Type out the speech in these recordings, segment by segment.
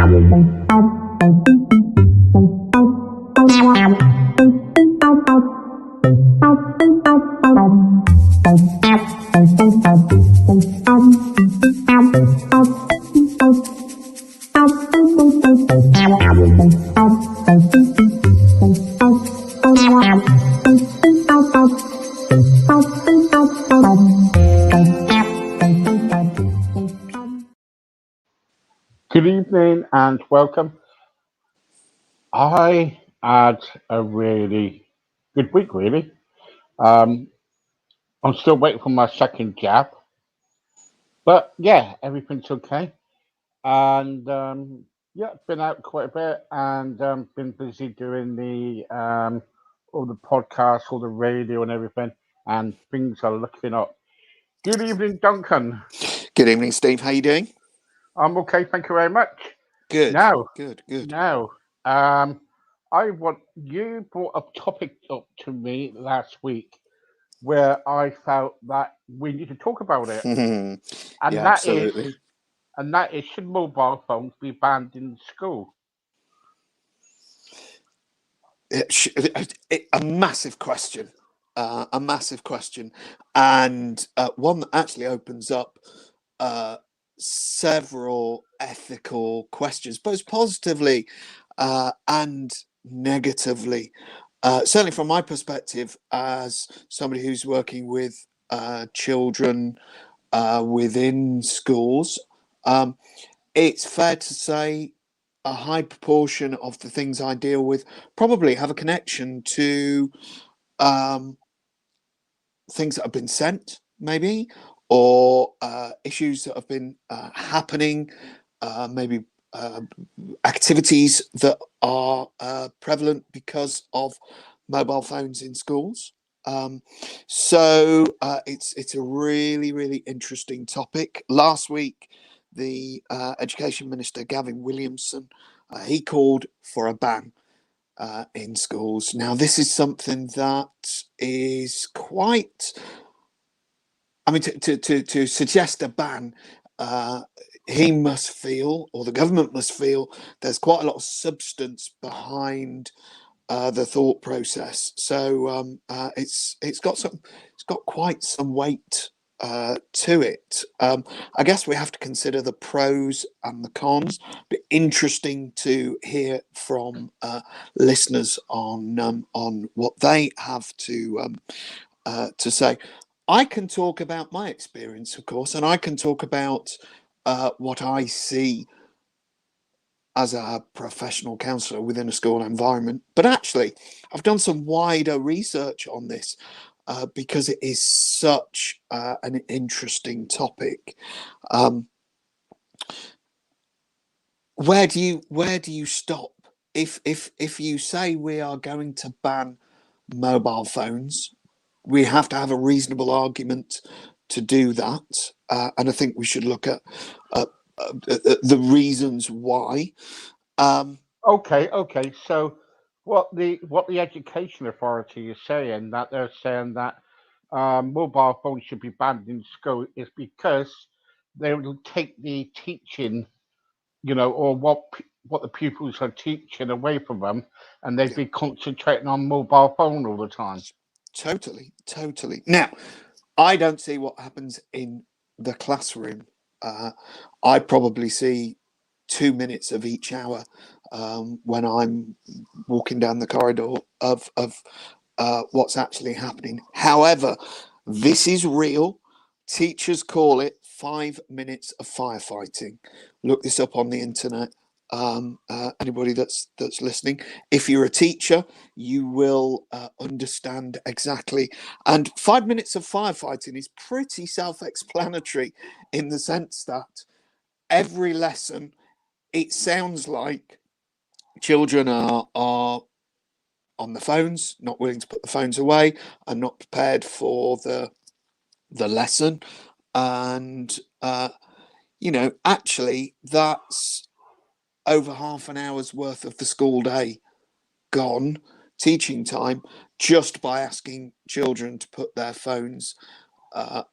Good evening and welcome. I had a really good week, really. Um, I'm still waiting for my second jab, but yeah, everything's okay. And yeah, been out quite a bit and been busy doing the all the podcasts, all the radio and everything, and things are looking up. Good evening, Duncan. Good evening, Steve. How you doing? I'm okay, thank you very much. Good. Now, Good. now, um, I want you brought a topic up to me last week where I felt that we need to talk about it, and Yeah, that is, absolutely. should mobile phones be banned in school? A massive question. A massive question, and one that actually opens up several ethical questions, both positively and negatively. Certainly, from my perspective, as somebody who's working with children within schools, it's fair to say a high proportion of the things I deal with probably have a connection to um, things that have been sent, maybe, or issues that have been happening, maybe activities that are prevalent because of mobile phones in schools. So it's a really interesting topic. Last week, the Education Minister Gavin Williamson he called for a ban in schools. Now, this is something that is quite. I mean, to suggest a ban, he must feel, or the government must feel, there's quite a lot of substance behind the thought process. So it's got quite some weight to it. I guess we have to consider the pros and the cons. But interesting to hear from listeners on what they have to say. I can talk about my experience, of course, and I can talk about what I see as a professional counsellor within a school environment. But actually, I've done some wider research on this because it is such an interesting topic. Where do you stop if you say we are going to ban mobile phones? We have to have a reasonable argument to do that, and I think we should look at the reasons why. Okay. So, what the education authority is saying, that they're saying that mobile phones should be banned in school, is because they will take the teaching, or what the pupils are teaching away from them, and they'd Yeah, be concentrating on mobile phone all the time. totally. Now, I don't see what happens in the classroom. I probably see 2 minutes of each hour when I'm walking down the corridor of what's actually happening. However, this is real. Teachers call it 5 minutes of firefighting. Look this up on the internet. Anybody that's listening, if you're a teacher, you will understand exactly. And 5 minutes of firefighting is pretty self-explanatory in the sense that every lesson, it sounds like children are on the phones, not willing to put the phones away, and not prepared for the lesson. And actually, that's over half an hour's worth of the school day gone, teaching time, just by asking children to put their phones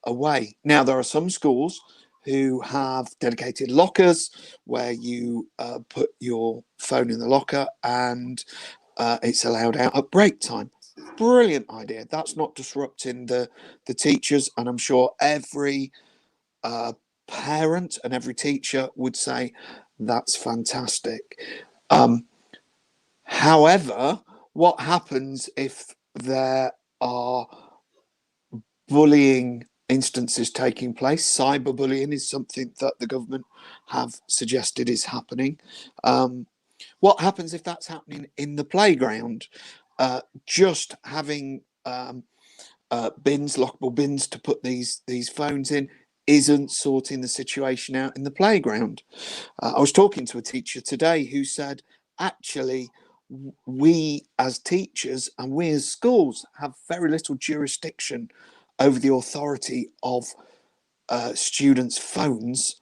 away. Now, there are some schools who have dedicated lockers where you put your phone in the locker and it's allowed out at break time. Brilliant idea. That's not disrupting the teachers, and I'm sure every parent and every teacher would say that's fantastic. However, what happens if there are bullying instances taking place? Cyberbullying is something that the government have suggested is happening. What happens if that's happening in the playground? Just having bins, lockable bins to put these phones in isn't sorting the situation out in the playground. I was talking to a teacher today who said, actually, we as teachers and we as schools have very little jurisdiction over the authority of students' phones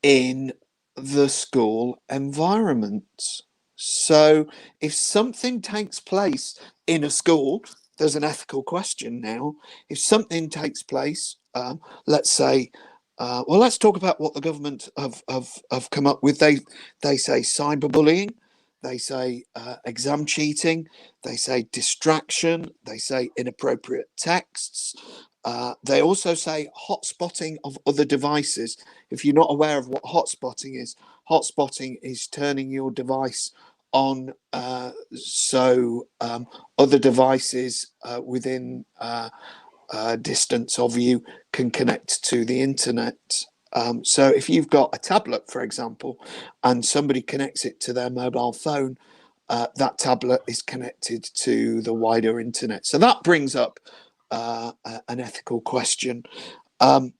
in the school environment. So if something takes place in a school, there's an ethical question now. If something takes place, let's say, well, let's talk about what the government have come up with. They say cyberbullying, they say exam cheating, they say distraction, they say inappropriate texts. They also say hotspotting of other devices. If you're not aware of what hotspotting is turning your device on so other devices within distance of you can connect to the internet. So if you've got a tablet, for example, and somebody connects it to their mobile phone, that tablet is connected to the wider internet. So that brings up an ethical question. But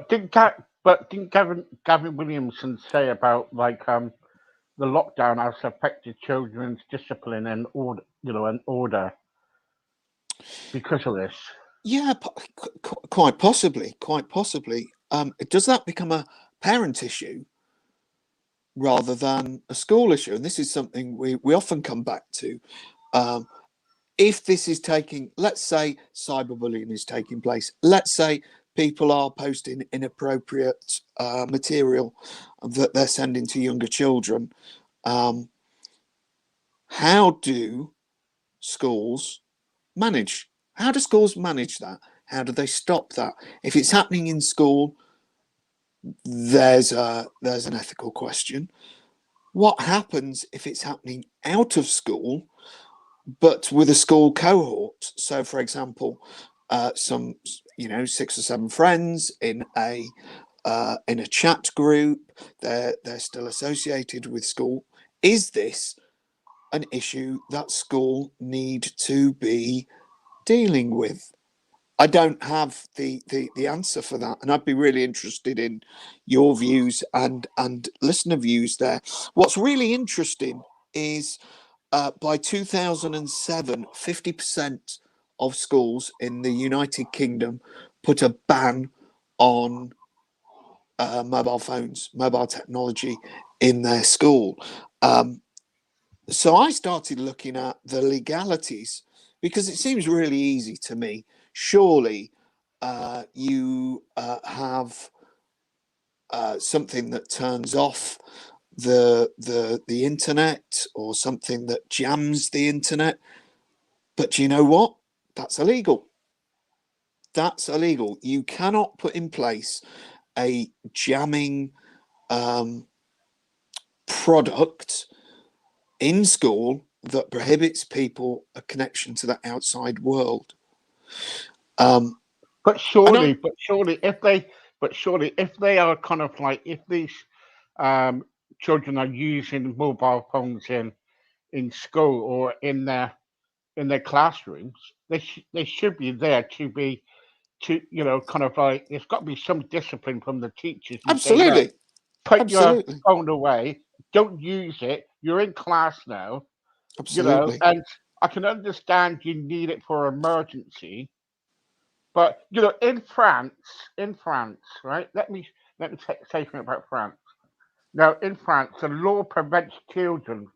didn't Gavin Williamson say about like the lockdown has affected children's discipline and order because of this? Yeah, quite possibly. Does that become a parent issue rather than a school issue? And this is something we often come back to. If this is taking, let's say cyberbullying is taking place, let's say people are posting inappropriate material that they're sending to younger children, how do schools manage? How do schools manage that? How do they stop that? If it's happening in school, there's an ethical question. What happens if it's happening out of school, but with a school cohort? So, for example, some 6 or 7 friends in a chat group, they're still associated with school. Is this an issue that school need to be dealing with? I don't have the answer for that, and I'd be really interested in your views and listener views there. What's really interesting is by 2007, 50% of schools in the United Kingdom put a ban on mobile phones, mobile technology in their school. So I started looking at the legalities because it seems really easy to me. Surely you have something that turns off the internet, or something that jams the internet. But you know what? That's illegal. That's illegal. You cannot put in place a jamming product in school that prohibits people a connection to the outside world. But And I, surely, if they are kind of like if these um, children are using mobile phones in school or in their classrooms, they should be there to kind of like there's got to be some discipline from the teachers and say, look, absolutely, put your absolutely, phone away, don't use it. You're in class now, absolutely. and I can understand you need it for emergency. But in France, right? Let me say something about France. Now, in France, the law prevents children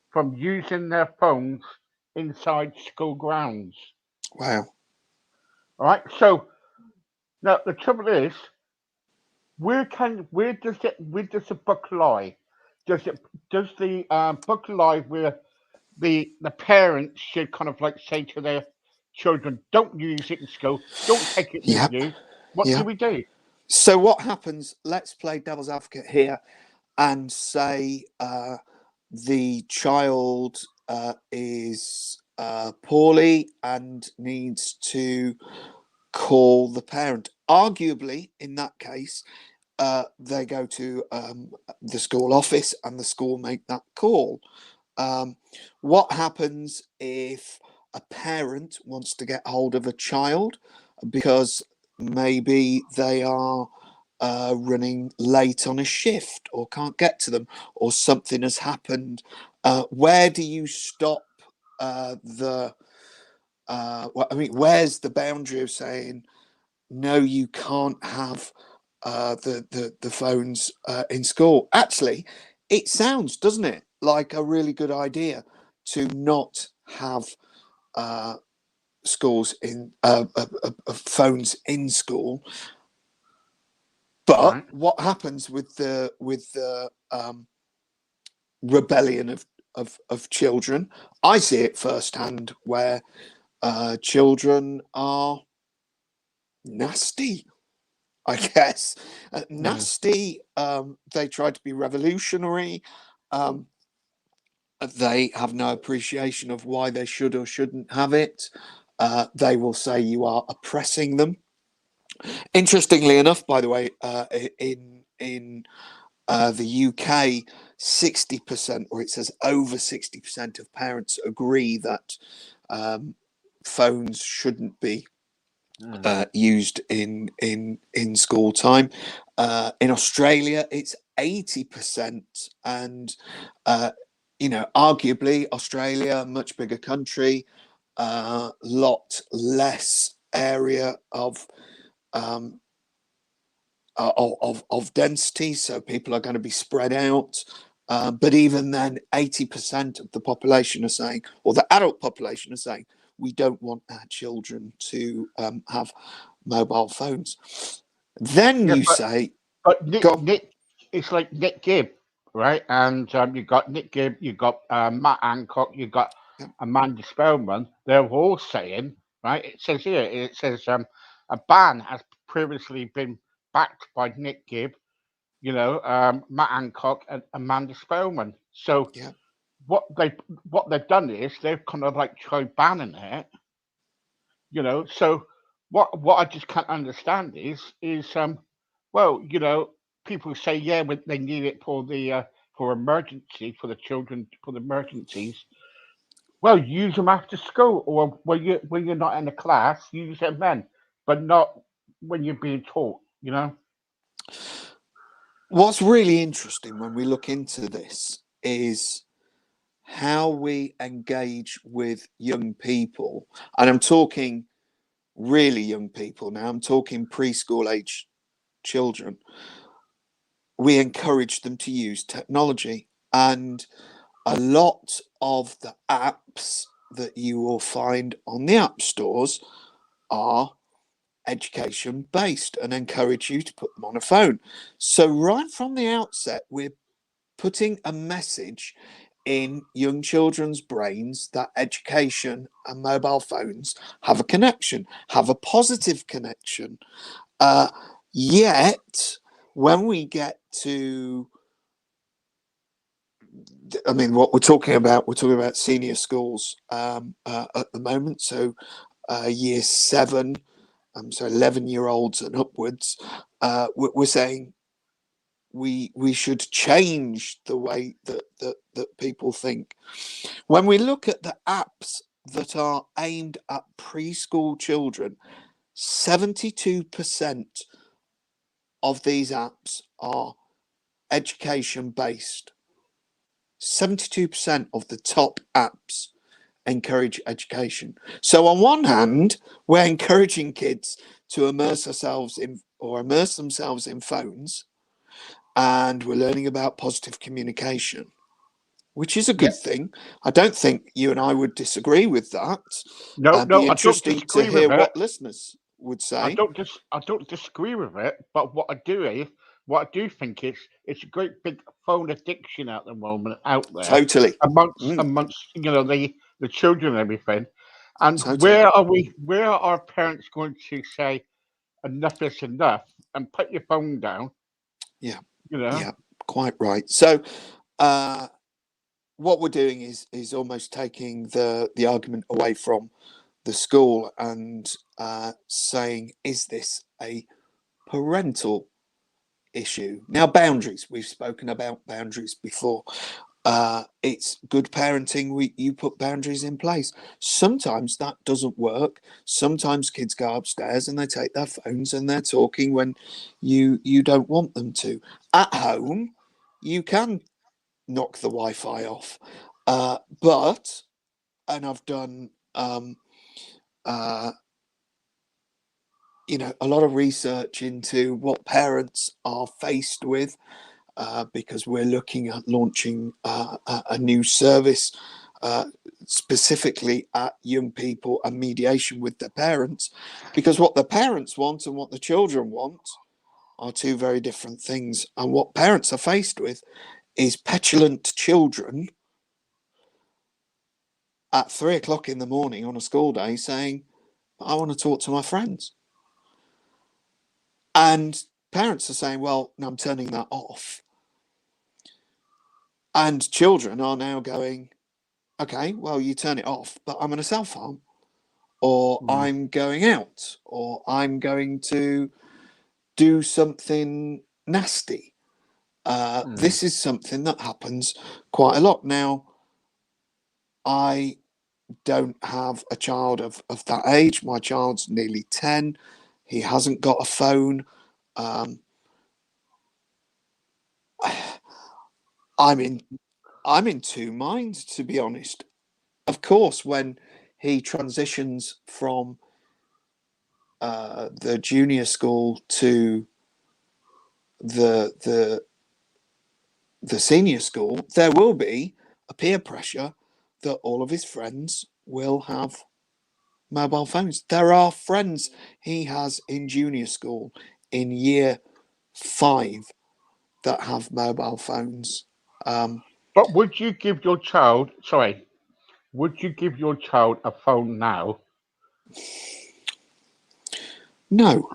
from using their phones inside school grounds. Wow. All right, so Now the trouble is, where does the book lie? Does it does the book lie where the parents should kind of like say to their children, "Don't use it in school. Don't take it with Yep. you." What do Yep. we do? So what happens? Let's play devil's advocate here and say the child is poorly and needs to call the parent. Arguably, in that case, they go to the school office and the school make that call. What happens if a parent wants to get hold of a child because maybe they are running late on a shift or can't get to them, or something has happened? Where do you stop where's the boundary of saying no, you can't have the phones in school? Actually, it sounds, doesn't it, like a really good idea to not have schools in phones in school. But Right. what happens with the rebellion of children? I see it firsthand where children are nasty, I guess. Yeah. Nasty. They try to be revolutionary. Um, they have no appreciation of why they should or shouldn't have it. They will say you are oppressing them. Interestingly enough, by the way, in the UK, 60%, or it says over 60% of parents agree that phones shouldn't be used in school time. In Australia, it's 80%, and arguably Australia, much bigger country, lot less area um, of density, so people are going to be spread out. But even then, 80% of the population are saying, or the adult population are saying, we don't want our children to have mobile phones. Then Yeah, you say, but Nick, go, Nick, it's like Nick Gibb, right? And you got Nick Gibb, you got Matt Hancock, you got Amanda Spellman. They're all saying, right? It says here, it says a ban has previously been backed by Nick Gibb, Matt Hancock and Amanda Spellman. So yeah, what they what they've done is they've kind of like tried banning it, So what I just can't understand is well, people say yeah, but they need it for the for emergency for the children for the emergencies. Well, use them after school or when you're not in the class, use them then, but not when you're being taught. what's really interesting when we look into this is how we engage with young people. And I'm talking really young people now, I'm talking preschool age children. We encourage them to use technology. And a lot of the apps that you will find on the app stores are education based and encourage you to put them on a phone. So, right from the outset, we're putting a message in young children's brains that education and mobile phones have a connection, have a positive connection. Uh, Yet, when we get to, I mean, what we're talking about senior schools at the moment. So, year seven, so 11-year-olds and upwards, we're saying we should change the way that people think. When we look at the apps that are aimed at preschool children, 72% of these apps are education based. 72% of the top apps encourage education. So on one hand, we're encouraging kids to immerse themselves in phones, and we're learning about positive communication, which is a Yeah. good thing. I don't think you and I would disagree with that. No, Be no, I don't interesting to disagree with hear it. what listeners would I say. don't disagree with it, but what I do think is it's a great big phone addiction at the moment out there Totally. amongst the children and everything. And Totally. where are our parents going to say enough is enough and put your phone down? Yeah. You know, Yeah. Quite right. So, uh, what we're doing is almost taking the argument away from the school and saying, is this a parental issue? Now, boundaries. We've spoken about boundaries before. It's good parenting. You put boundaries in place. Sometimes that doesn't work. Sometimes kids go upstairs and they take their phones and they're talking when you don't want them to. At home, you can knock the Wi-Fi off, but and I've done uh, a lot of research into what parents are faced with, because we're looking at launching a new service uh, specifically at young people and mediation with their parents, because what the parents want and what the children want are two very different things. And what parents are faced with is petulant children at 3 o'clock in the morning on a school day saying, I want to talk to my friends. And parents are saying, well, no, I'm turning that off. And children are now going, okay, well, you turn it off, but I'm going to self harm, or mm, I'm going out, or I'm going to do something nasty. mm, This is something that happens quite a lot. Now, I don't have a child of that age. My child's nearly 10. He hasn't got a phone. Um, I'm in I'm in two minds, to be honest. Of course, when he transitions from the junior school to the the the senior school, there will be a peer pressure that all of his friends will have mobile phones. There are friends he has in junior school in year 5 that have mobile phones. Um, but would you give your child? Sorry, would you give your child a phone now? no,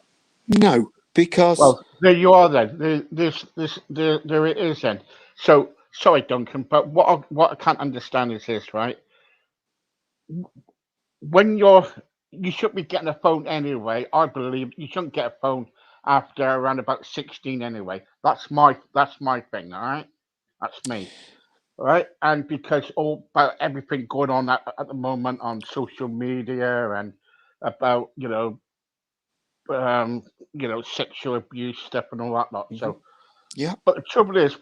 no, because Well, there you are then. There it is then. So sorry, Duncan, but what I can't understand is this, right? When you should be getting a phone anyway. I believe you shouldn't get a phone after around about 16 anyway. That's my thing, all right? That's me. All right? And because all about everything going on at the moment on social media and about, um, sexual abuse stuff and all that lot. Mhm, So yeah. but the trouble is,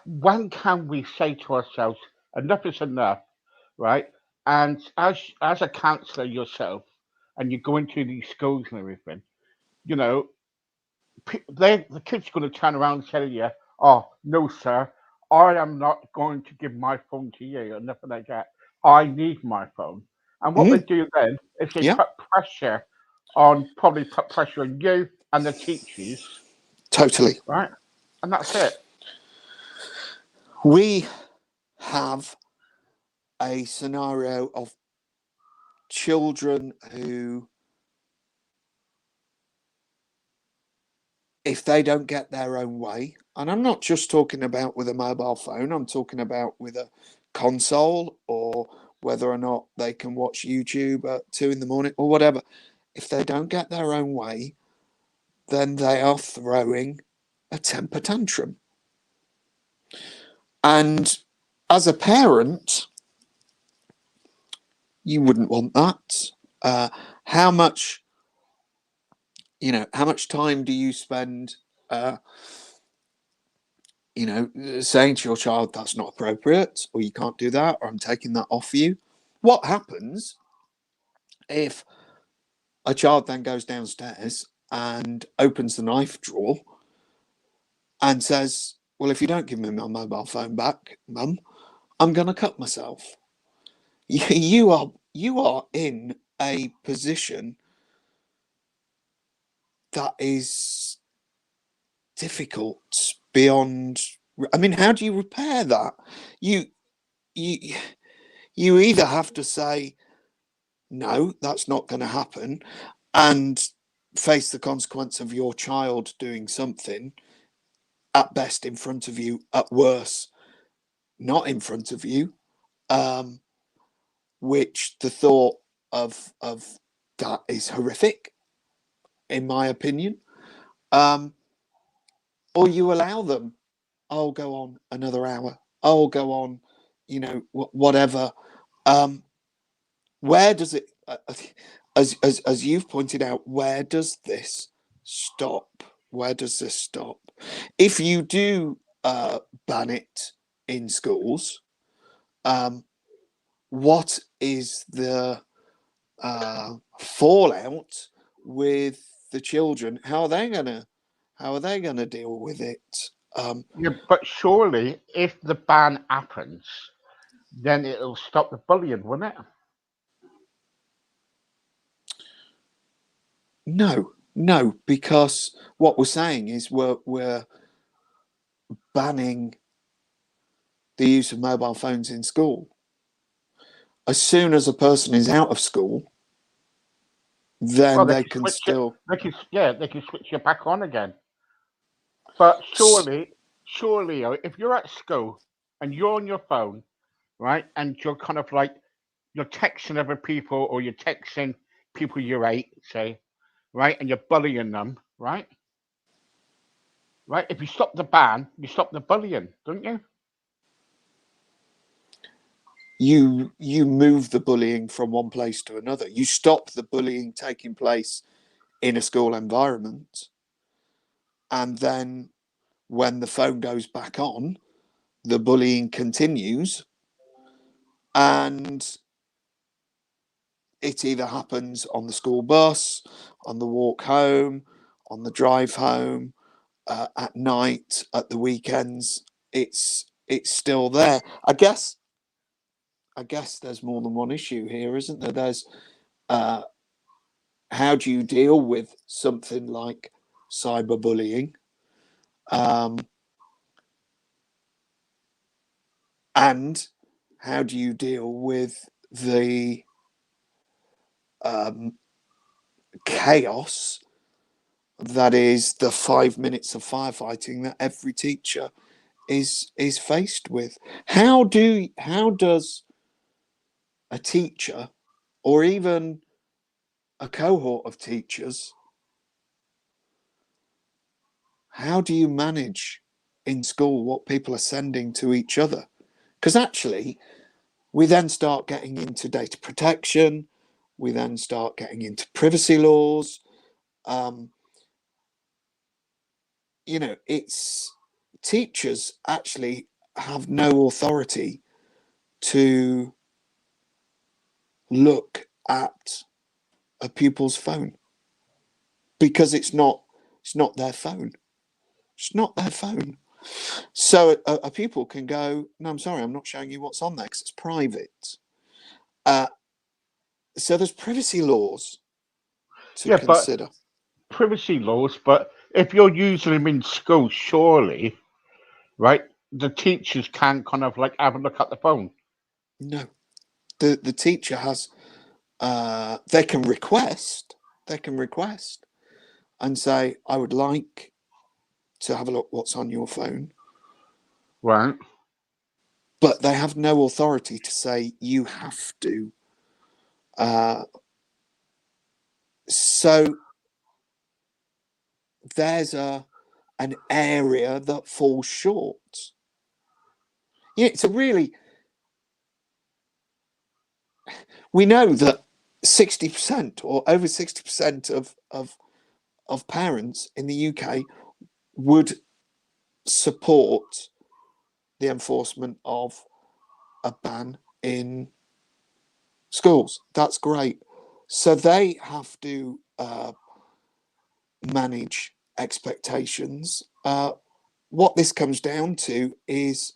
when can we say to ourselves, enough is enough, right? And as a counsellor yourself, and you go into these schools and everything, you know, the kids are going to turn around and tell you, "Oh no, sir, I am not going to give my phone to you," or nothing like that. I need my phone. And what they Mm, do then is they yeah, probably put pressure on you and the teachers, totally. right? And that's it. We have a scenario of children who, if they don't get their own way, and I'm not just talking about with a mobile phone, I'm talking about with a console, or whether or not they can watch YouTube at 2 in the morning or whatever. If they don't get their own way, then they are throwing a temper tantrum. And as a parent, you wouldn't want that. Uh, how much, how much time do you spend, uh, saying to your child that's not appropriate, or you can't do that, or I'm taking that off you? What happens if a child then goes downstairs and opens the knife drawer and says, well, if you don't give me my mobile phone back, mum, I'm going to cut myself? You are in a position that is difficult beyond. I mean, how do you repair that? You you you either have to say no, that's not going to happen, and face the consequence of your child doing something, at best in front of you, at worst not in front of you, um, which the thought of that is horrific, in my opinion. Um, or you allow them. I'll go on another hour. I'll go on, whatever. Um, where does it, as you've pointed out, where does this stop? Where does this stop? If you do ban it in schools, what is the fallout with the children? How are they gonna deal with it? Yeah, but surely if the ban happens, then it'll stop the bullying, won't it? No, because what we're saying is we're banning the use of mobile phones in school. As soon as a person is out of school, Well, then they they can can switch it. still. They can switch it back on again. But S- surely, if you're at school and you're on your phone, right, and you're kind of like you're texting other people or you're texting people your age, say, right, and you're bullying them, right, right. If you stop the ban, you stop the bullying, don't you? you move the bullying from one place to another. You stop the bullying taking place in a school environment, and then when the phone goes back on, the bullying continues, and it either happens on the school bus, on the walk home, on the drive home, at night, at the weekends. It's still there. I guess there's more than one issue here, isn't there? There's uh, how do you deal with something like cyberbullying, um, and how do you deal with the um, chaos that is the 5 minutes of firefighting that every teacher is faced with? How does a teacher, or even a cohort of teachers, how do you manage in school what people are sending to each other? Because actually, we then start getting into data protection, we then start getting into privacy laws. Um, it's teachers actually have no authority to look at a pupil's phone, because it's not their phone. It's not their phone. So a pupil can go, no, I'm sorry, I'm not showing you what's on there because it's private. Uh, so there's privacy laws to Yeah, but consider. privacy laws. But if you're using them in school, surely, right, the teachers can kind of like have a look at the phone. No, the teacher has. They can request. They can request and say, I would like to have a look what's on your phone, Right. but they have no authority to say you have to. Uh, so there's an area that falls short. Yeah, it's a really. We know that 60% or over 60% of parents in the UK would support the enforcement of a ban in schools. That's great. So they have to manage expectations. What this comes down to is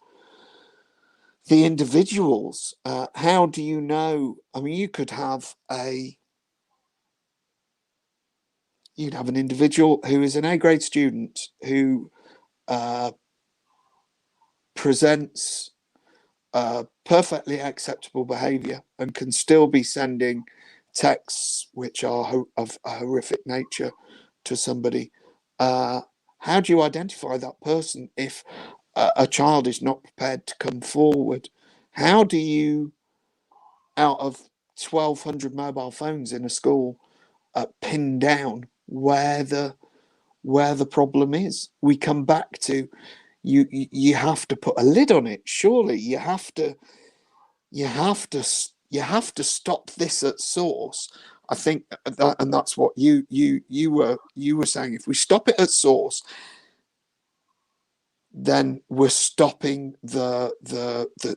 the individuals. How do you know? I mean, you could have you'd have an individual who is an A grade student who presents perfectly acceptable behaviour and can still be sending texts which are of a horrific nature to somebody. How do you identify that person if a child is not prepared to come forward? How do you, out of 1,200 mobile phones in a school, pin down where the problem is? We come back to you have to put a lid on it. Surely you have to stop this at source. I think that, and that's what you were saying. If we stop it at source, then we're stopping the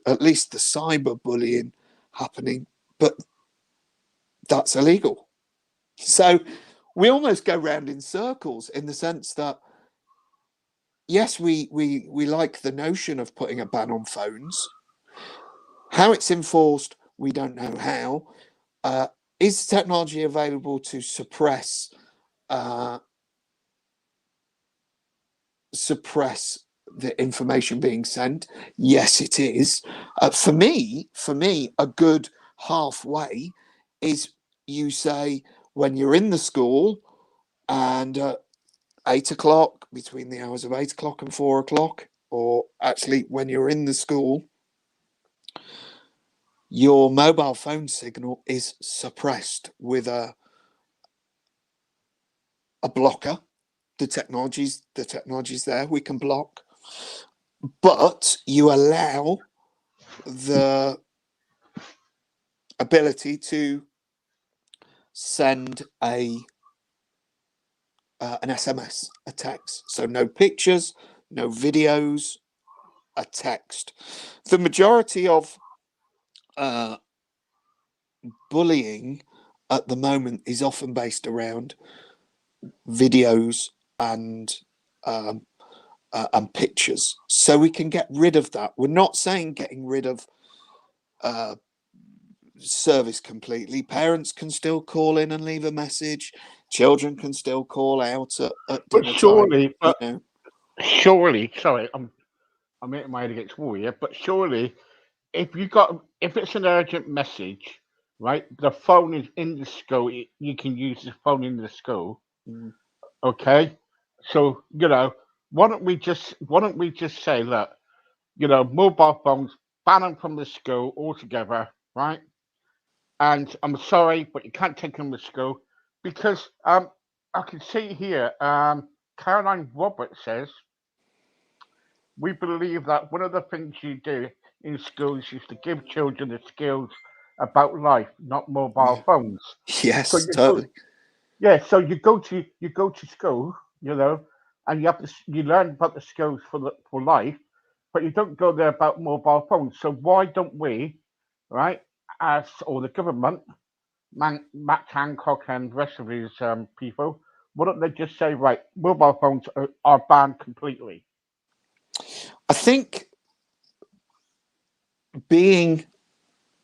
at least the cyberbullying happening, but that's illegal. So we almost go round in circles in the sense that yes, we like the notion of putting a ban on phones. How it's enforced, we don't know how. Is technology available to suppress the information being sent? Yes, it is. For me, a good halfway is you say when you're in the school and 8 o'clock, between the hours of 8 o'clock and 4 o'clock, or actually when you're in the school, your mobile phone signal is suppressed with a blocker. The technology's there, we can block, but you allow the ability to send an SMS, a text. So no pictures, no videos, a text. The majority of bullying at the moment is often based around videos and pictures, so we can get rid of that. We're not saying getting rid of service completely. Parents can still call in and leave a message. Children can still call out at But dinner time. surely, sorry, I'm making my head against wall here, but surely, if it's an urgent message, right? The phone is in the school. You can use the phone in the school. Okay, so why don't we just say, look, mobile phones, ban them from the school altogether, right? And I'm sorry, but you can't take them to school because I can see here, Caroline Roberts says we believe that one of the things you do in schools is to give children the skills about life, not mobile Yeah. phones. So Yes, you go, totally. yeah. So you go to school, and you learn about the skills for life, but you don't go there about mobile phones. So why don't we, right, as or the government, Matt Hancock and the rest of his people, why don't they just say, right, mobile phones are banned completely? I think being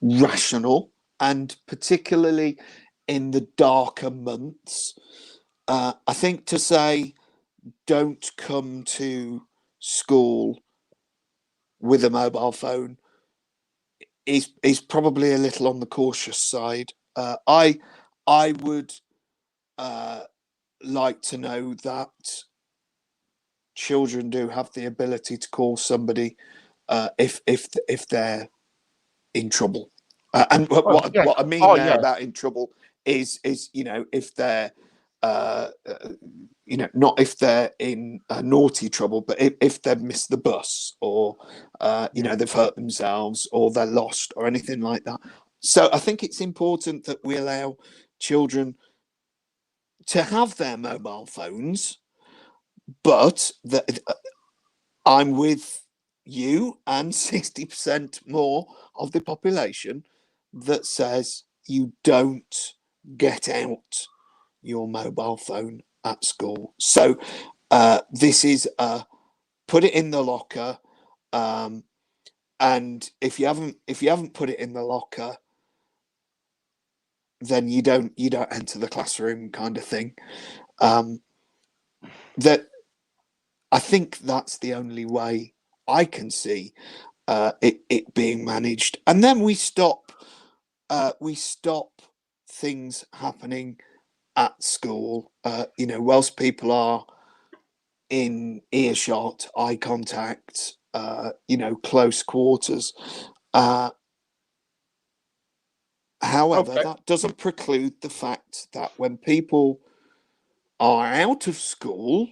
rational, and particularly in the darker months, I think to say don't come to school with a mobile phone is probably a little on the cautious side. I would like to know that children do have the ability to call somebody if they're in trouble. And Oh yeah, what I mean oh there yeah, about in trouble is if they're not if they're in naughty trouble, but if they've missed the bus or yeah. they've hurt themselves or they're lost or anything like that. So I think it's important that we allow children to have their mobile phones, but that I'm with you and 60% more of the population that says you don't get out your mobile phone at school. So this is put it in the locker, and if you haven't put it in the locker, then you don't enter the classroom, kind of thing. That I think that's the only way I can see it being managed, and then we stop things happening at school. Whilst people are in earshot, eye contact, close quarters. However, Okay. that doesn't preclude the fact that when people are out of school,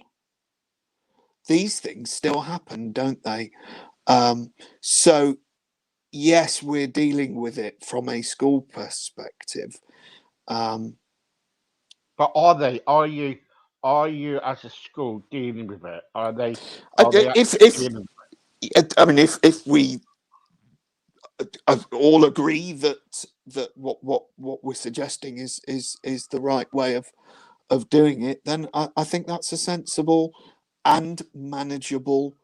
these things still happen, don't they? So, yes, we're dealing with it from a school perspective. But are they? Are you as a school dealing with it? Are they? Are they actually If dealing? I mean, if we all agree that what we're suggesting is the right way of doing it, then I think that's a sensible and manageable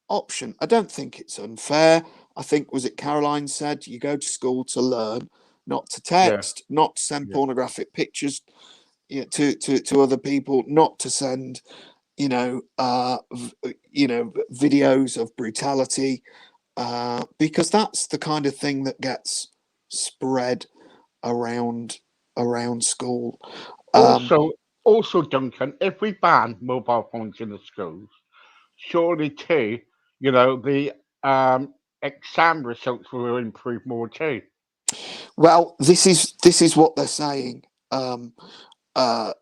option. I don't think it's unfair. I think, was it Caroline said, you go to school to learn, not to Yeah. text, not to send Yeah. pornographic pictures, to other people, not to send videos of brutality, because that's the kind of thing that gets spread around school. Um, Also, Duncan, if we ban mobile phones in the schools, surely too, the exam results will improve more too. well, this is what they're saying. Um, uh,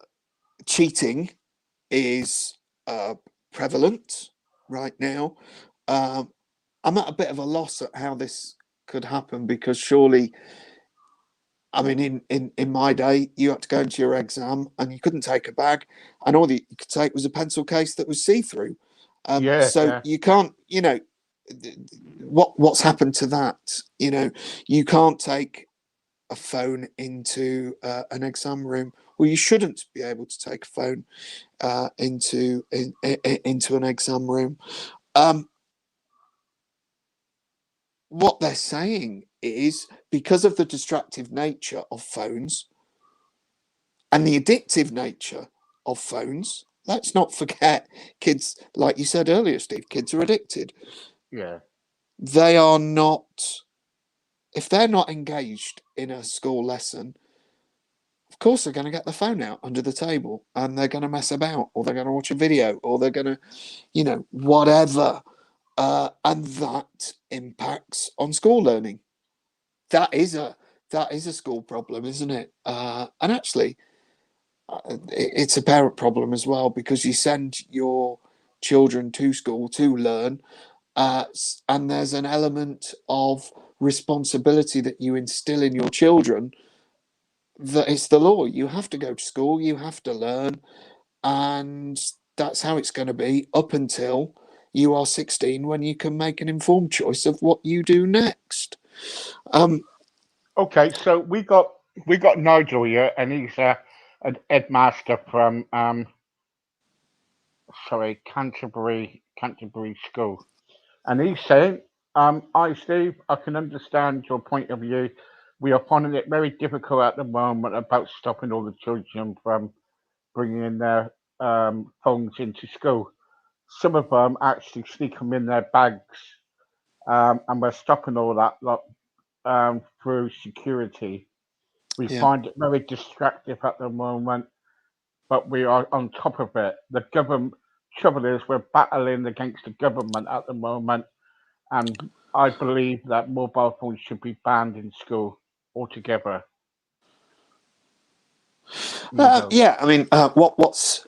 Cheating is prevalent right now. Um, I'm at a bit of a loss at how this could happen, because surely, I mean, in my day, you had to go into your exam and you couldn't take a bag, and all you could take was a pencil case that was see through. Yeah, So yeah, you can't, what's happened to that? You can't take a phone into an exam room. Well, you shouldn't be able to take a phone into an exam room. Um, what they're saying is, because of the distractive nature of phones and the addictive nature of phones, let's not forget, kids, like you said earlier, Steve, kids are addicted. yeah. They are not, if they're not engaged in a school lesson, of course they're going to get the phone out under the table and they're going to mess about, or they're going to watch a video, or they're going to, whatever. And that impacts on school learning. That is a school problem, isn't it? And actually, it's a parent problem as well, because you send your children to school to learn, and there's an element of responsibility that you instill in your children, that it's the law. You have to go to school, you have to learn, and that's how it's going to be up until you are 16, when you can make an informed choice of what you do next. Um, Okay, so we got Nigel here, and he's an headmaster from sorry, Canterbury School, and he's saying, "Hi Steve, I can understand your point of view. We are finding it very difficult at the moment about stopping all the children from bringing their phones into school. Some of them actually sneak them in their bags, and we're stopping all that lot through security. We yeah. find it very distractive at the moment, but we are on top of it. The government trouble is we're battling against the government at the moment, and I believe that mobile phones should be banned in school altogether. You know, Yeah, I mean, what's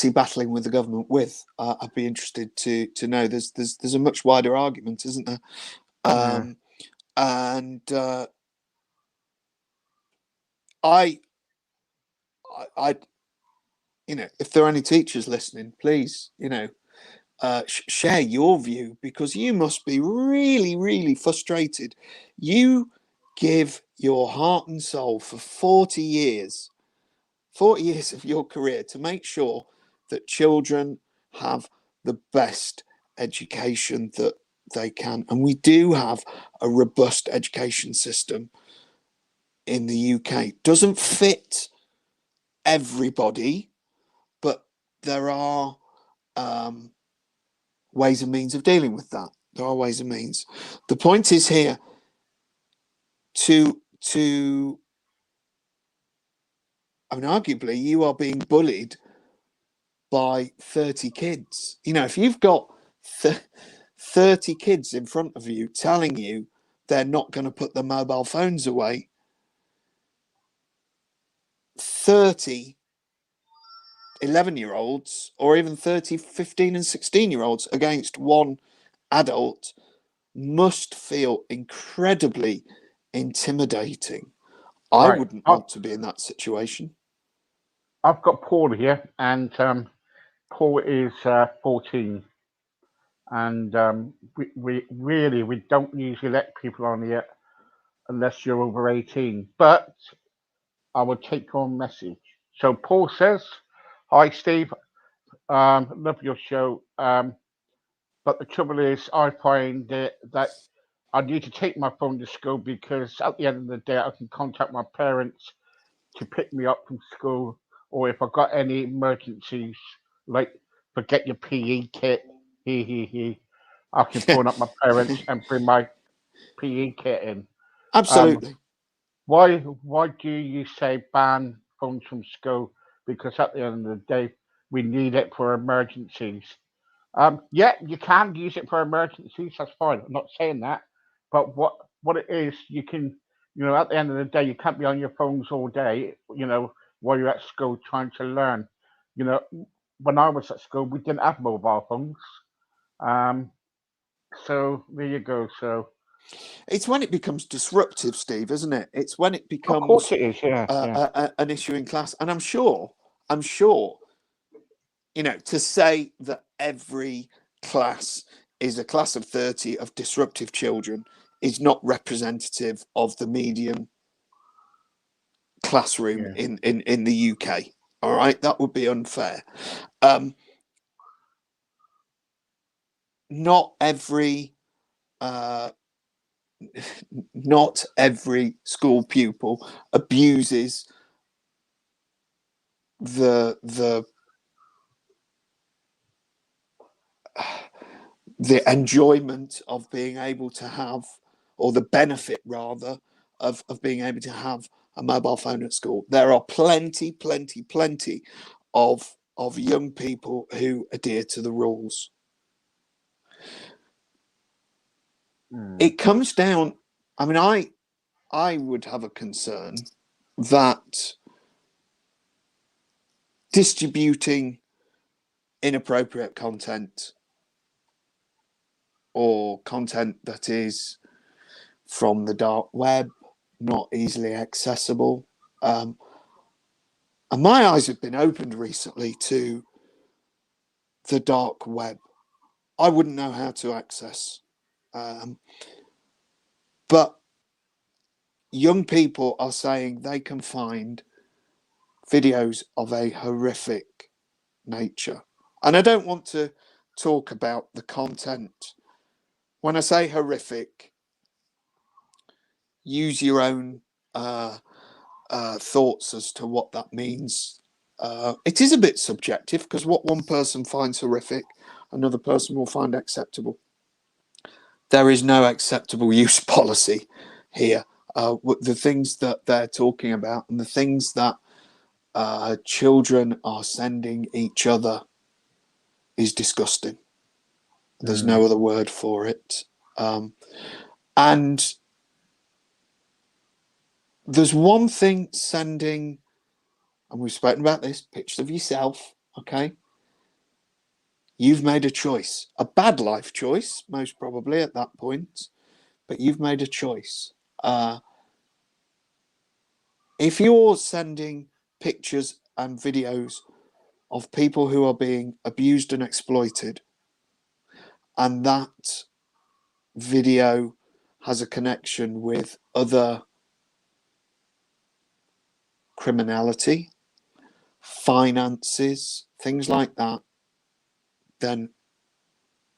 he battling with the government with? I'd be interested to know. There's a much wider argument, isn't there? yeah, Um, and I, I, if there are any teachers listening, please, share your view, because you must be really, really frustrated. You give your heart and soul for 40 years of your career to make sure that children have the best education that they can. And we do have a robust education system in the UK. Doesn't fit everybody, there are ways and means of dealing with that. There are ways and means. The point is here to I mean, arguably, you are being bullied by 30 kids. You know, if you've got 30 kids in front of you telling you they're not going to put their mobile phones away, 30 11-year-olds or even 30 15 and 16-year-olds against one adult must feel incredibly intimidating. I Right. wouldn't want to be in that situation. I've got Paul here, and Paul is 14, and we don't usually let people on here unless you're over 18. But I will take your message. So Paul says, "Hi Steve, love your show. But the trouble is, I find that I need to take my phone to school because at the end of the day, I can contact my parents to pick me up from school, or if I've got any emergencies, like forget your PE kit, he, I can phone up my parents and bring my PE kit in. Um, Absolutely. why do you say ban phones from school? Because at the end of the day, we need it for emergencies. Yeah, you can use it for emergencies. That's fine. I'm not saying that, but what it is, you can, at the end of the day, you can't be on your phones all day. While you're at school trying to learn. You know, when I was at school, we didn't have mobile phones. Um, so there you go. So It's when it becomes disruptive, Steve, isn't it? It's when it of course becomes it is. Yeah, yeah, an issue in class. And I'm sure, to say that every class is a class of 30 of disruptive children is not representative of the median classroom yeah, in the UK. All right, that would be unfair. Um, not every uh, not every school pupil abuses the the enjoyment of being able to have, or the benefit rather, of being able to have a mobile phone at school. There are plenty of young people who adhere to the rules. mm, It comes down, I mean, I would have a concern that distributing inappropriate content or content that is from the dark web, not easily accessible. And my eyes have been opened recently to the dark web. I wouldn't know how to access. But young people are saying they can find videos of a horrific nature. And I don't want to talk about the content. When I say horrific, use your own thoughts as to what that means. It is a bit subjective because what one person finds horrific, another person will find acceptable. There is no acceptable use policy here. The things that they're talking about and the things that children are sending each other is disgusting. There's mm, no other word for it. And there's one thing sending, and we've spoken about this, pictures of yourself, okay? You've made a choice, a bad life choice, most probably at that point, but you've made a choice. If you're sending pictures and videos of people who are being abused and exploited, and that video has a connection with other criminality, finances, things like that, then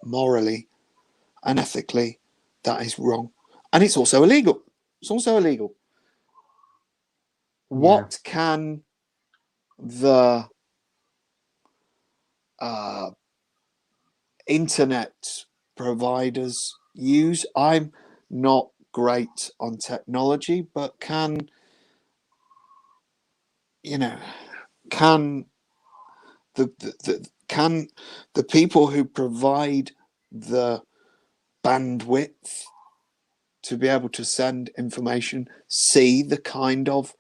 morally and ethically, that is wrong. And it's also illegal. It's also illegal. yeah. What can the internet providers use. I'm not great on technology, but can can the people who provide the bandwidth to be able to send information see the kind of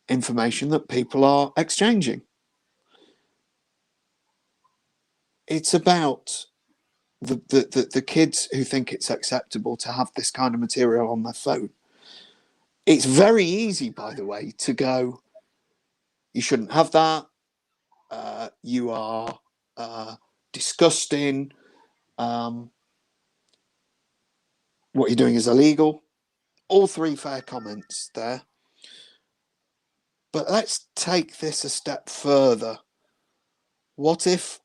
information that people are exchanging? It's about the kids who think it's acceptable to have this kind of material on their phone. It's very easy, by the way, to go, you shouldn't have that, you are disgusting, what you're doing is illegal. All three fair comments there. But let's take this a step further. What if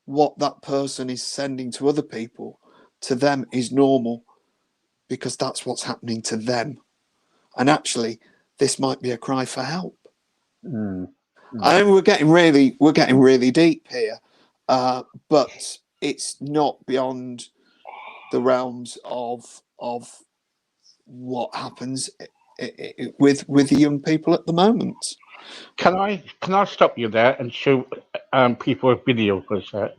what that person is sending to other people, to them, is normal because that's what's happening to them? And actually, this might be a cry for help. I mean, we're getting really deep here, but it's not beyond the realms of what happens with young people at the moment. Can I stop you there and show people a video for a sec?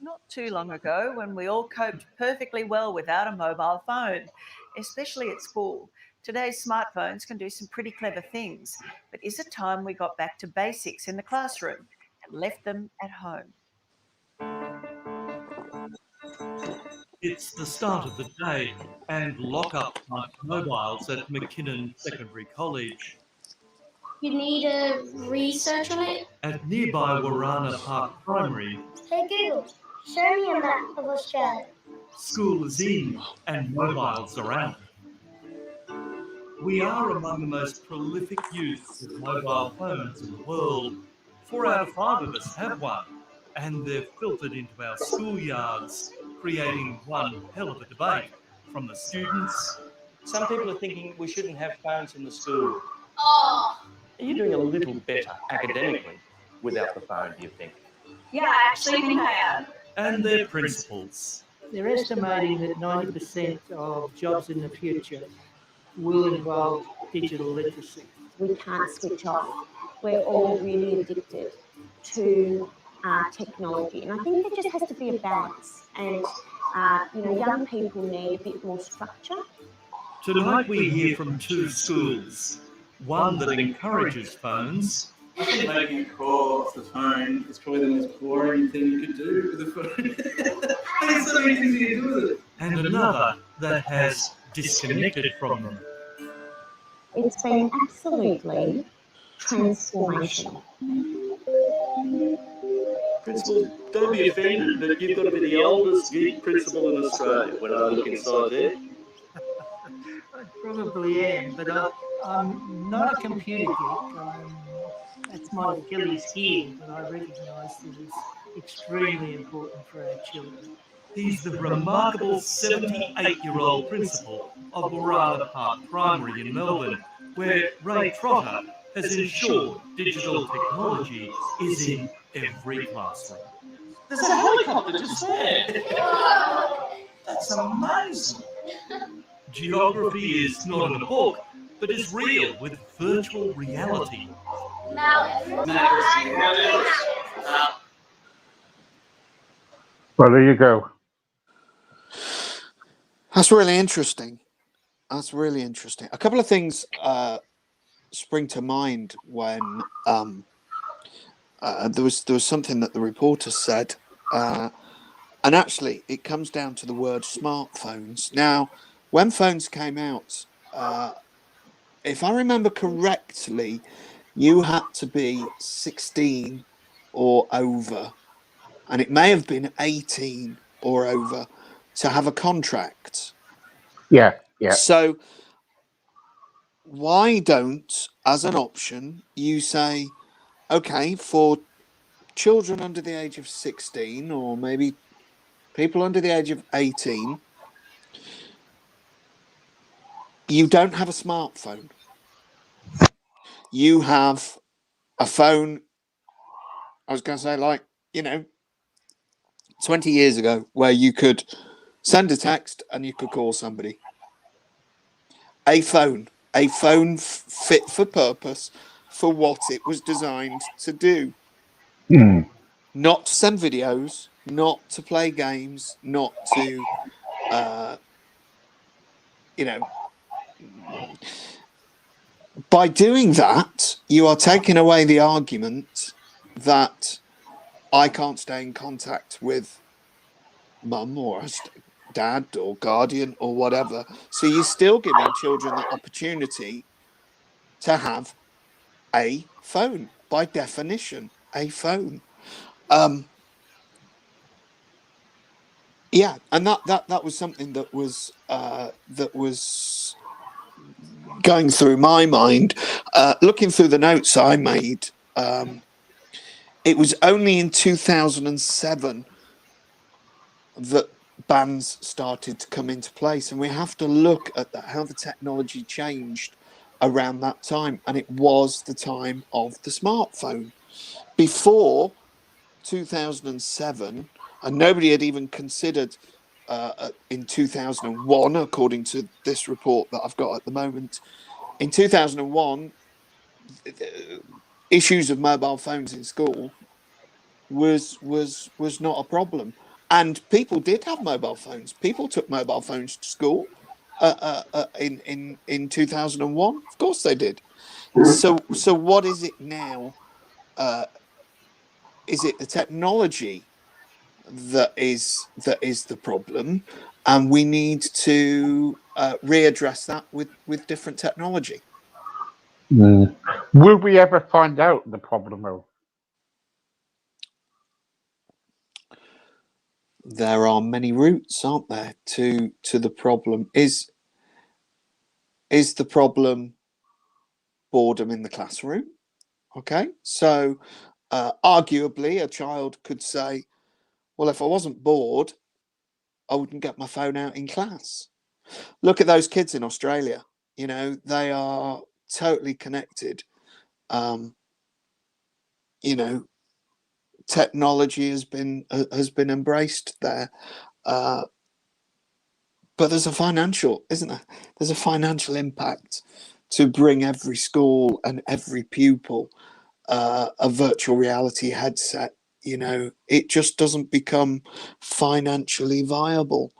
Not too long ago, when we all coped perfectly well without a mobile phone, especially at school. Today's smartphones can do some pretty clever things, but is it time we got back to basics in the classroom and left them at home? It's the start of the day and lock-up type mobiles at McKinnon Secondary College. You need a research on it? At nearby Warana Park Primary, Hey Google, show me a map of Australia. school is in and mobiles are out. We are among the most prolific youths of mobile phones in the world. 4 out of 5 of us have one, and they've filtered into our schoolyards, creating one hell of a debate from the students. Some people are thinking we shouldn't have phones in the school. Oh, You're doing a little better academically without the phone, do you think? yeah, I actually think I am. And their principals. They're estimating that 90% of jobs in the future will involve digital literacy. We can't switch off. We're all really addicted to technology. And I think there just has to be a balance. And, young people need a bit more structure. Tonight we hear from 2 schools. One that encourages phones, I think making a call off the phone is probably the most boring thing you could do with a phone. There's so many things you can do with it. and another that has disconnected from them. It's been absolutely transformational. Principal, don't be offended, but you've got to be the oldest geek principal in Australia when I look inside there. I probably am, but I'm not a computer geek. That's my Achilles heel, but I recognise that it's extremely important for our children. He's the remarkable 78-year-old principal of Warana Park Primary in Melbourne, where Ray Trotter has ensured digital technology is in every classroom. There's a helicopter just there. That's amazing. Geography is not in a book, but is real with virtual reality. Well, there you go. That's really interesting. That's really interesting. A couple of things spring to mind when there was something that the reporter said, and actually it comes down to the word smartphones. Now, when phones came out, if I remember correctly, you had to be 16 or over, and it may have been 18 or over to have a contract. Yeah. So why don't, as an option, you say, okay, for children under the age of 16 or maybe people under the age of 18, you don't have a smartphone. you have a phone. I was going to say, like, 20 years ago, where you could send a text and you could call somebody. A phone fit for purpose for what it was designed to do. Not to send videos, not to play games, not to, by doing that, you are taking away the argument that I can't stay in contact with mum or dad or guardian or whatever. So you're still giving children the opportunity to have a phone, by definition, a phone. Yeah, and that was something that was going through my mind, looking through the notes I made. It was only in 2007 that bans started to come into place, and we have to look at how the technology changed around that time, and it was the time of the smartphone. Before 2007, and nobody had even considered in 2001, according to this report that I've got at the moment, in 2001, issues of mobile phones in school was not a problem, and people did have mobile phones. People took mobile phones to school in 2001. Of course they did. So what is it now? Is it the technology that is the problem, and we need to readdress that with different technology? Will we ever find out the problem, though? There are many routes, aren't there, to the problem? Is the problem boredom in the classroom? Okay, so arguably a child could say, well, if I wasn't bored, I wouldn't get my phone out in class. Look at those kids in Australia. They are totally connected. Technology has been embraced there. But there's a financial, isn't there? There's a financial impact to bring every school and every pupil a virtual reality headset. It just doesn't become financially viable.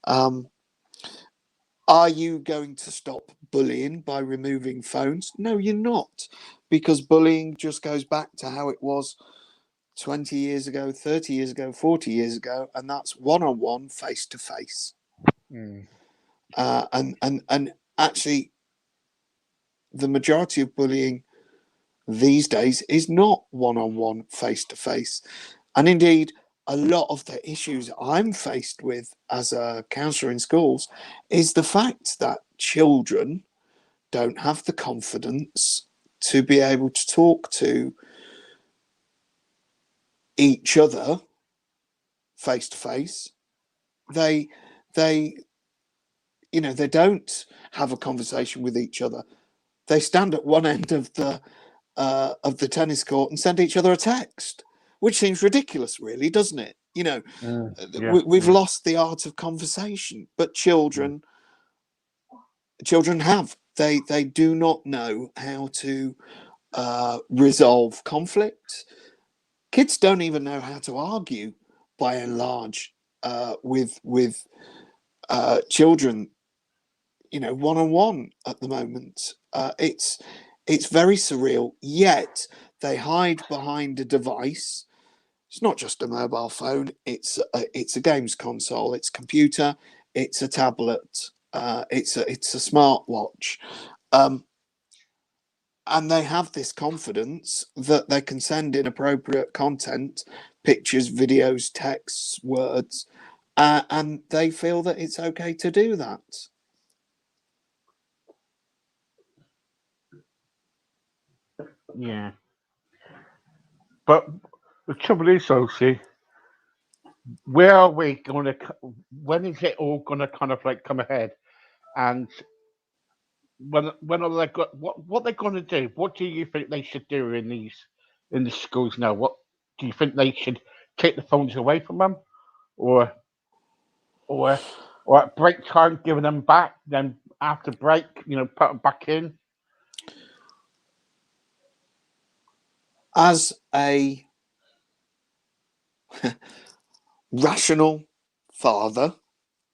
Are you going to stop bullying by removing phones? No, you're not, because bullying just goes back to how it was 20 years ago, 30 years ago, 40 years ago, and that's one-on-one, face-to-face. And actually, the majority of bullying these days is not one-on-one, face-to-face. And indeed, a lot of the issues I'm faced with as a counsellor in schools is the fact that children don't have the confidence to be able to talk to each other face to face. They don't have a conversation with each other. They stand at one end of the tennis court and send each other a text, which seems ridiculous, really, doesn't it? We've lost the art of conversation, but children have. They do not know how to resolve conflict. Kids don't even know how to argue, by and large, with children, one-on-one at the moment. It's very surreal, yet they hide behind a device. It's not just a mobile phone. It's a games console. It's a computer. It's a tablet. It's a smartwatch. And they have this confidence that they can send inappropriate content, pictures, videos, texts, words, and they feel that it's okay to do that. Yeah. But the trouble is, Sophie, where are we going to? When is it all going to kind of like come ahead? And when are they got what they're going to do? What do you think they should do in the schools now? What do you think they should take the phones away from them, or or or at break time giving them back? Then after break, put them back in. As a rational father,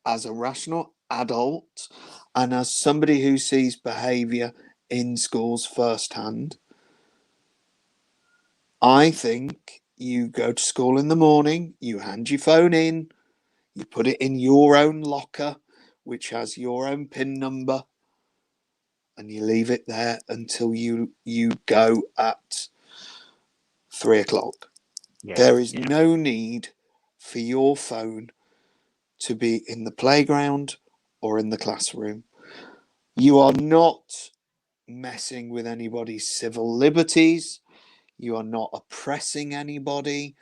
as a rational adult, and as somebody who sees behaviour in schools firsthand, I think you go to school in the morning, you hand your phone in, you put it in your own locker, which has your own PIN number, and you leave it there until you go at 3 o'clock. Yeah. There is no need for your phone to be in the playground or in the classroom. You are not messing with anybody's civil liberties. You are not oppressing anybody.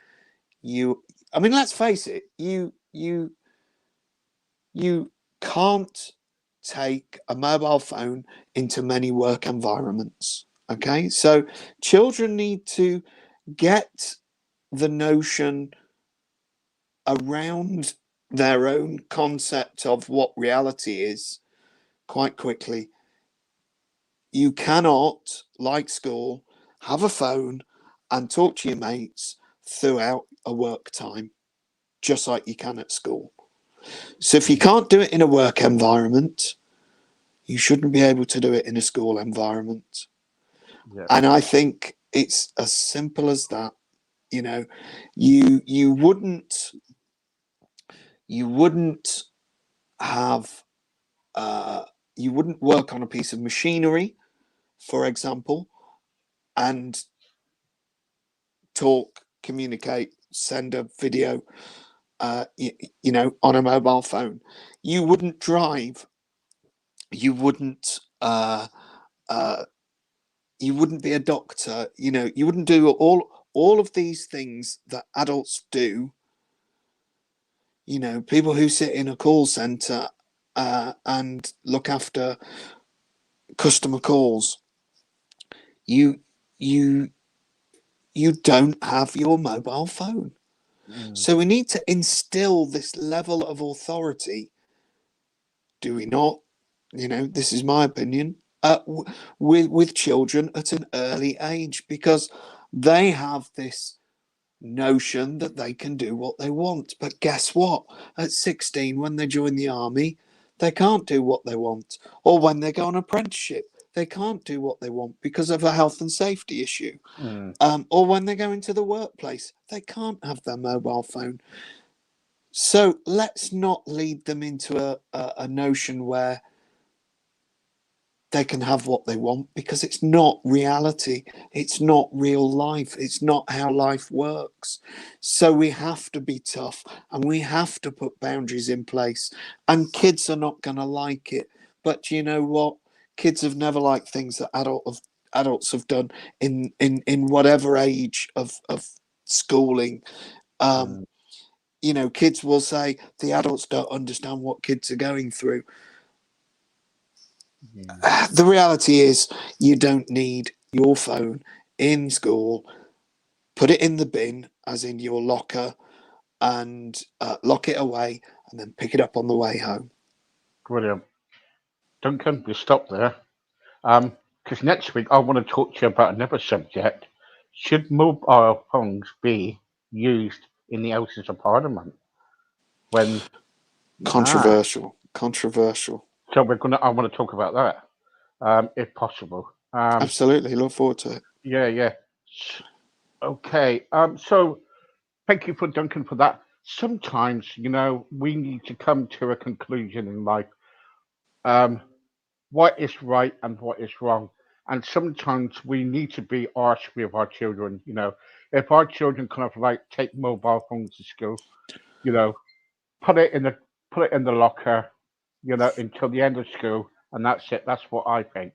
I mean, let's face it, you can't take a mobile phone into many work environments. Okay, so children need to get the notion around their own concept of what reality is quite quickly. You cannot, like school, have a phone and talk to your mates throughout a work time, just like you can at school. So if you can't do it in a work environment, you shouldn't be able to do it in a school environment. Yeah. And I think it's as simple as that. You wouldn't have you wouldn't work on a piece of machinery, for example, and talk, communicate, send a video, on a mobile phone. You wouldn't drive. You wouldn't. You wouldn't be a doctor. You wouldn't do all of these things that adults do. People who sit in a call center and look after customer calls. You don't have your mobile phone. So we need to instill this level of authority. Do we not? This is my opinion. With children at an early age, because they have this notion that they can do what they want. But guess what? At 16, when they join the army, they can't do what they want. Or when they go on apprenticeship, they can't do what they want because of a health and safety issue. Or when they go into the workplace, they can't have their mobile phone. So let's not lead them into a notion where they can have what they want, because it's not reality. It's not real life. It's not how life works. So we have to be tough and we have to put boundaries in place. And kids are not going to like it. But you know what? Kids have never liked things that adults have done in whatever age of schooling. Kids will say the adults don't understand what kids are going through. The reality is you don't need your phone in school. Put it in the bin, as in your locker, and lock it away, and then pick it up on the way home. Brilliant. Duncan, you stop there. Because next week I want to talk to you about another subject. Should mobile phones be used in the Houses of Parliament? Controversial. So I want to talk about that, if possible. Absolutely, look forward to it. Yeah. Okay. So thank you for Duncan for that. Sometimes, we need to come to a conclusion in life. What is right and what is wrong. And sometimes we need to be harsh with our children. If our children kind of like take mobile phones to school, you know, put it in the locker, until the end of school, and that's it. That's what I think.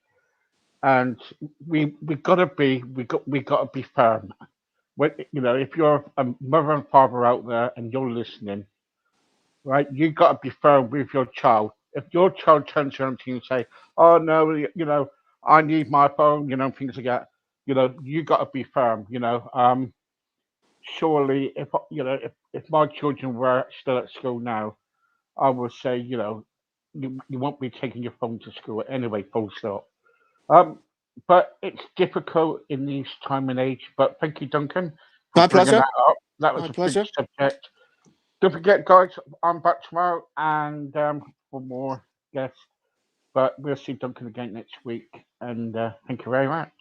And we gotta be firm. If you're a mother and father out there and you're listening, right, you gotta be firm with your child. if your child turns around to you and say, "Oh no, I need my phone," things like that, you got to be firm. Surely, if my children were still at school now, I would say, you won't be taking your phone to school anyway. Full stop. Um, but it's difficult in this time and age. But thank you, Duncan, for My bringing pleasure. that up. That was My a big pleasure. subject. Don't forget, guys, I'm back tomorrow and for more guests. But we'll see Duncan again next week. And thank you very much.